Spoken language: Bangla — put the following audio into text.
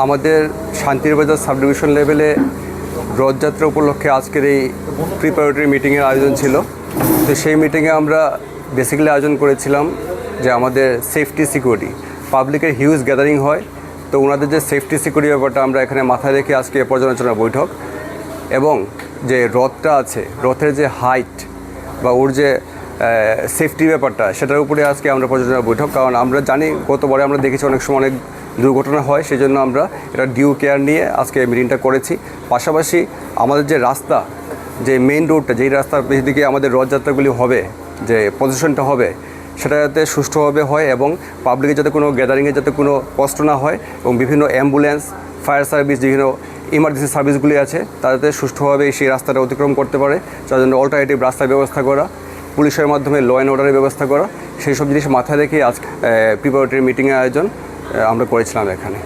আমাদের শান্তিরবাজার সাব ডিভিশন লেভেলে রথযাত্রা উপলক্ষে আজকের এই প্রিপারেটরি মিটিংয়ের আয়োজন ছিল। তো সেই মিটিংয়ে আমরা বেসিক্যালি আয়োজন করেছিলাম যে আমাদের সেফটি সিকিউরিটি, পাবলিকের হিউজ গ্যাদারিং হয়, তো ওনাদের যে সেফটি সিকিউরিটি ব্যাপারটা আমরা এখানে মাথায় রেখে আজকে পর্যালোচনা বৈঠক, এবং যে রথটা আছে রথের যে হাইট বা ওর যে সেফটি ব্যাপারটা সেটার উপরে আজকে আমরা পর্যালোচনা বৈঠক। কারণ আমরা জানি গতবারে আমরা দেখেছি অনেক সময় অনেক দুর্ঘটনা হয়, সেই জন্য আমরা এটা ডিউ কেয়ার নিয়ে আজকে মিটিংটা করেছি। পাশাপাশি আমাদের যে রাস্তা, যে মেইন রোডটা, যেই রাস্তার দিকে আমাদের রথযাত্রাগুলি হবে, যে পজিশনটা হবে, সেটা যাতে সুষ্ঠুভাবে হয় এবং পাবলিকের যাতে কোনো গ্যাদারিংয়ে যাতে কোনো কষ্ট না হয়, এবং বিভিন্ন অ্যাম্বুলেন্স, ফায়ার সার্ভিস, বিভিন্ন ইমার্জেন্সি সার্ভিসগুলি আছে তারা যাতে সুষ্ঠুভাবে সেই রাস্তাটা অতিক্রম করতে পারে, তার জন্য অল্টারনেটিভ রাস্তার ব্যবস্থা করা, পুলিশের মাধ্যমে ল অ্যান্ড অর্ডারের ব্যবস্থা করা, সেই সব জিনিস মাথায় রেখে আজ প্রিপারেটরি মিটিংয়ের আয়োজন আমরা করেছিলাম এখানে।